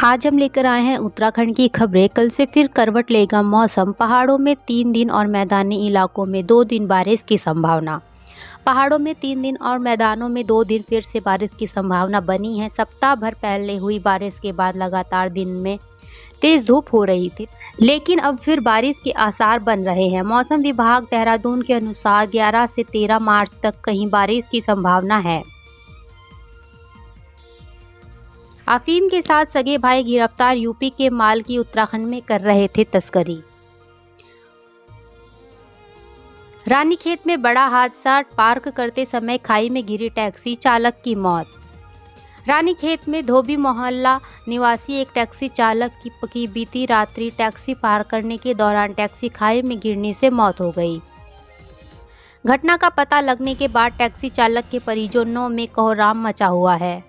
आज हम लेकर आए हैं उत्तराखंड की खबरें। कल से फिर करवट लेगा मौसम। पहाड़ों में 3 दिन और मैदानी इलाकों में 2 दिन बारिश की संभावना। पहाड़ों में 3 दिन और मैदानों में 2 दिन फिर से बारिश की संभावना बनी है। सप्ताह भर पहले हुई बारिश के बाद लगातार दिन में तेज धूप हो रही थी, लेकिन अब फिर बारिश के आसार बन रहे हैं। मौसम विभाग देहरादून के अनुसार 11 से 13 मार्च तक कहीं बारिश की संभावना है। अफीम के साथ सगे भाई गिरफ्तार। यूपी के माल की उत्तराखंड में कर रहे थे तस्करी। रानीखेत में बड़ा हादसा। पार्क करते समय खाई में गिरी टैक्सी, चालक की मौत। रानीखेत में धोबी मोहल्ला निवासी एक टैक्सी चालक की बीती रात्रि टैक्सी पार करने के दौरान टैक्सी खाई में गिरने से मौत हो गई। घटना का पता लगने के बाद टैक्सी चालक के परिजनों में कोहराम मचा हुआ है।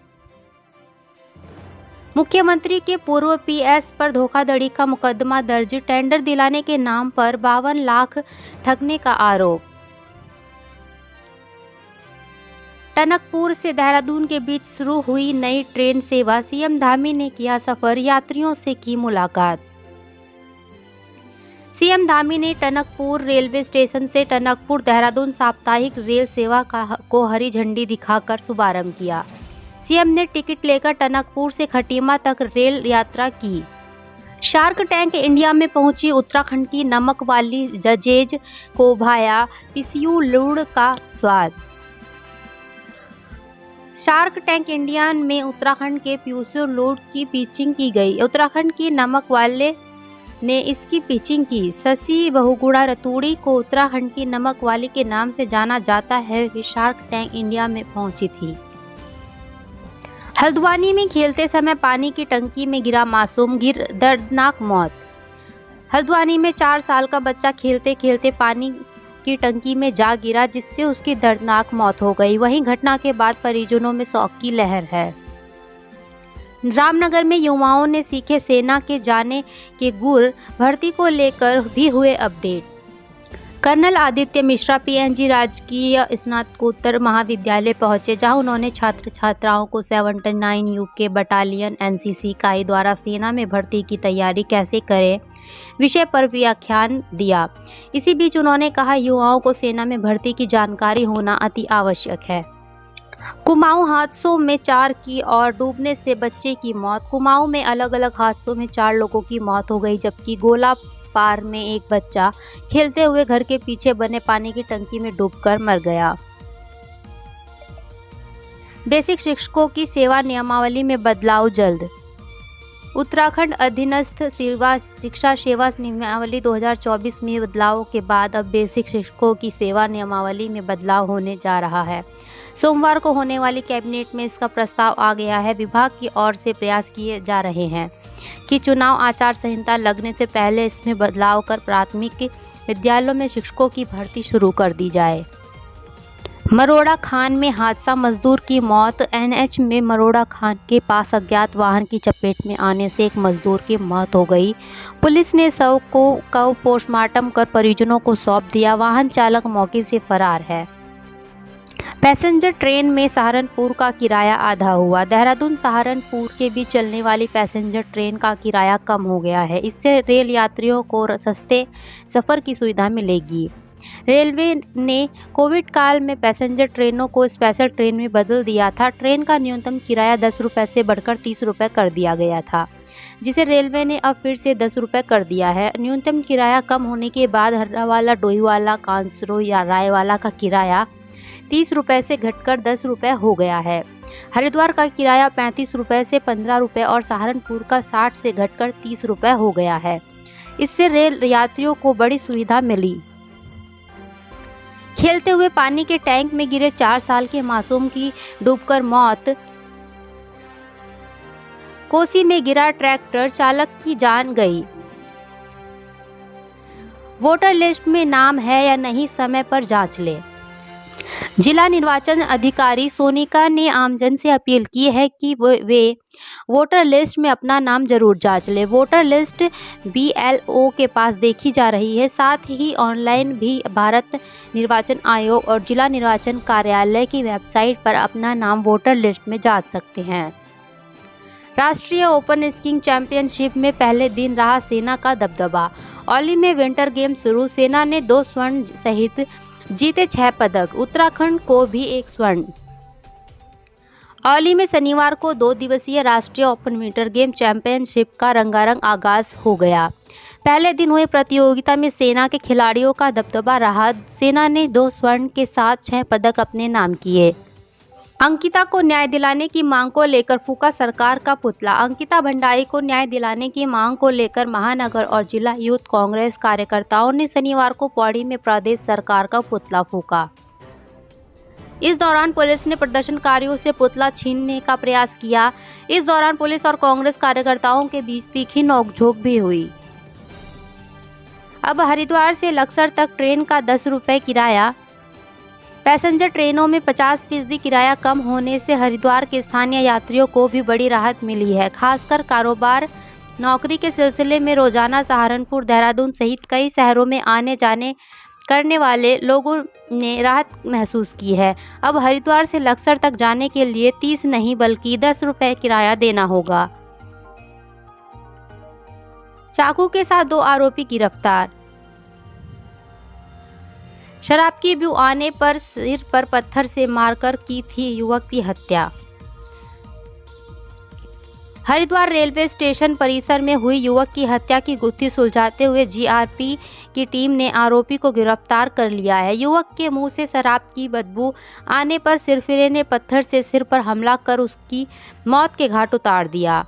मुख्यमंत्री के पूर्व पीएस पर धोखाधड़ी का मुकदमा दर्ज। टेंडर दिलाने के नाम पर 52 लाख ठगने का आरोप। टनकपुर से देहरादून के बीच शुरू हुई नई ट्रेन सेवा। सीएम धामी ने किया सफर, यात्रियों से की मुलाकात। सीएम धामी ने टनकपुर रेलवे स्टेशन से टनकपुर देहरादून साप्ताहिक रेल सेवा को हरी झंडी दिखाकर शुभारंभ किया। सीएम ने टिकट लेकर टनकपुर से खटीमा तक रेल यात्रा की। शार्क टैंक इंडिया में पहुंची उत्तराखंड की नमक वाली जजेज को भाया पिसियू लूड़ का स्वाद। शार्क टैंक इंडिया में उत्तराखंड के पिसियू लूड़ की पिचिंग की गई। उत्तराखंड की नमक वाले ने इसकी पिचिंग की। शशि बहुगुणा रतूड़ी को उत्तराखंड की नमक वाली के नाम से जाना जाता है, वे शार्क टैंक इंडिया में पहुंची थी। हल्द्वानी में खेलते समय पानी की टंकी में गिरा मासूम, दर्दनाक मौत। हल्द्वानी में 4 साल का बच्चा खेलते खेलते पानी की टंकी में जा गिरा, जिससे उसकी दर्दनाक मौत हो गई। वहीं घटना के बाद परिजनों में शोक की लहर है। रामनगर में युवाओं ने सीखे सेना के जाने के गुर। भर्ती को लेकर भी हुए update. Colonel Aditya Mishra PNG राजकीय स्नातकोत्तर महाविद्यालय पहुंचे, जहां उन्होंने छात्र छात्राओं को 79 यूके बटालियन एनसीसी इकाई द्वारा सेना में भर्ती की तैयारी कैसे करें विषय पर व्याख्यान दिया। इसी बीच उन्होंने कहा, युवाओं को सेना में भर्ती की जानकारी होना अति आवश्यक है। कुमाऊं हादसों में 4 की और डूबने से बच्चे की मौत। कुमाऊं में अलग अलग हादसों में 4 लोगों की मौत हो गई, जबकि गोला पार में एक बच्चा खेलते हुए घर के पीछे बने पानी की टंकी में डूबकर मर गया। बेसिक शिक्षकों की सेवा नियमावली में बदलाव जल्द। उत्तराखंड अधीनस्थ शिक्षा सेवा नियमावली 2024 में बदलाव के बाद अब बेसिक शिक्षकों की सेवा नियमावली में बदलाव होने जा रहा है। सोमवार को होने वाली कैबिनेट में इसका प्रस्ताव आ गया है। विभाग की ओर से प्रयास किए जा रहे हैं कि चुनाव आचार संहिता लगने से पहले इसमें बदलाव कर प्राथमिक विद्यालयों में शिक्षकों की भर्ती शुरू कर दी जाए। मरोड़ा खान में हादसा, मजदूर की मौत। एनएच में मरोड़ा खान के पास अज्ञात वाहन की चपेट में आने से एक मजदूर की मौत हो गई। पुलिस ने शव को पोस्टमार्टम कर परिजनों को सौंप दिया। वाहन चालक मौके से फरार है। पैसेंजर ट्रेन में सहारनपुर का किराया आधा हुआ। देहरादून सहारनपुर के बीच चलने वाली पैसेंजर ट्रेन का किराया कम हो गया है। इससे रेल यात्रियों को सस्ते सफ़र की सुविधा मिलेगी। रेलवे ने कोविड काल में पैसेंजर ट्रेनों को स्पेशल ट्रेन में बदल दिया था। ट्रेन का न्यूनतम किराया 10 रुपये से बढ़कर 30 रुपये कर दिया गया था, जिसे रेलवे ने अब फिर से 10 रुपये कर दिया है। न्यूनतम किराया कम होने के बाद हर्रावाला, डोईवाला, कांसरो या रायवाला का किराया 30 रुपये से घटकर 10 रुपये हो गया है। हरिद्वार का किराया 35 रुपये से 15 रुपये और सहारनपुर का 60 से घटकर 30 रुपये हो गया है। इससे रेल यात्रियों को बड़ी सुविधा मिली। खेलते हुए पानी के टैंक में गिरे 4 साल के मासूम की डूबकर मौत। कोसी में गिरा ट्रैक्टर, चालक की जान गई। वोटर लिस्ट में नाम है या नहीं, समय पर जांच ले। जिला निर्वाचन अधिकारी सोनिका ने आमजन से अपील की है कि वे वोटर लिस्ट में अपना नाम जरूर जांच लें। वोटर लिस्ट बीएलओ के पास देखी जा रही है। साथ ही ऑनलाइन भी भारत निर्वाचन आयोग और जिला निर्वाचन कार्यालय की वेबसाइट पर अपना नाम वोटर लिस्ट में जांच सकते हैं। राष्ट्रीय ओपन स्कीइंग चैंपियनशिप में पहले दिन रहा सेना का दबदबा। औली में विंटर गेम शुरू, सेना ने 2 स्वर्ण सहित जीते 6 पदक, उत्तराखंड को भी 1 स्वर्ण। औली में शनिवार को 2 दिवसीय राष्ट्रीय ओपन विंटर गेम चैंपियनशिप का रंगारंग आगाज हो गया। पहले दिन हुए प्रतियोगिता में सेना के खिलाड़ियों का दबदबा रहा। सेना ने 2 स्वर्ण के साथ 6 पदक अपने नाम किए। अंकिता को न्याय दिलाने की मांग को लेकर फूंका सरकार का पुतला। अंकिता भंडारी को न्याय दिलाने की मांग को लेकर महानगर और जिला यूथ कांग्रेस कार्यकर्ताओं ने शनिवार को पौड़ी में प्रदेश सरकार का पुतला फूंका। इस दौरान पुलिस ने प्रदर्शनकारियों से पुतला छीनने का प्रयास किया। इस दौरान पुलिस और कांग्रेस कार्यकर्ताओं के बीच तीखी नोकझोंक भी हुई। अब हरिद्वार से लक्सर तक ट्रेन का 10 रुपये किराया। पैसेंजर ट्रेनों में 50% किराया कम होने से हरिद्वार के स्थानीय यात्रियों को भी बड़ी राहत मिली है। खासकर कारोबार, नौकरी के सिलसिले में रोजाना सहारनपुर, देहरादून सहित कई शहरों में आने जाने करने वाले लोगों ने राहत महसूस की है। अब हरिद्वार से लक्सर तक जाने के लिए 30 नहीं बल्कि 10 रुपये किराया देना होगा। चाकू के साथ 2 आरोपी गिरफ्तार। शराब की बू आने पर सिर पर पत्थर से मारकर की थी युवक की हत्या। हरिद्वार रेलवे स्टेशन परिसर में हुई युवक की हत्या की गुत्थी सुलझाते हुए जीआरपी की टीम ने आरोपी को गिरफ्तार कर लिया है। युवक के मुंह से शराब की बदबू आने पर सिरफिरे ने पत्थर से सिर पर हमला कर उसकी मौत के घाट उतार दिया।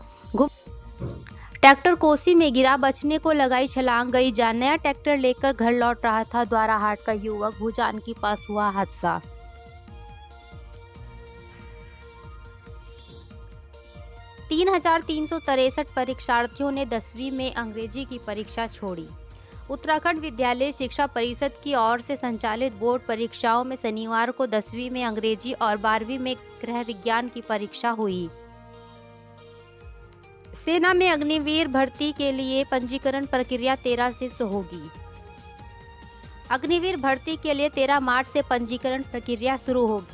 ट्रैक्टर कोसी में गिरा, बचने को लगाई छलांग, गई जान। नया ट्रैक्टर लेकर घर लौट रहा था द्वाराहाट का युवक, भूजान के पास हुआ हादसा। 3,363 परीक्षार्थियों ने 10वीं में अंग्रेजी की परीक्षा छोड़ी। उत्तराखंड विद्यालय शिक्षा परिषद की ओर से संचालित बोर्ड परीक्षाओं में शनिवार को 10वीं में अंग्रेजी और 12वीं में गृह विज्ञान की परीक्षा हुई। सेना में अग्निवीर भर्ती के लिए पंजीकरण प्रक्रिया 13 से होगी। अग्निवीर भर्ती के लिए 13 मार्च से पंजीकरण प्रक्रिया शुरू होगी।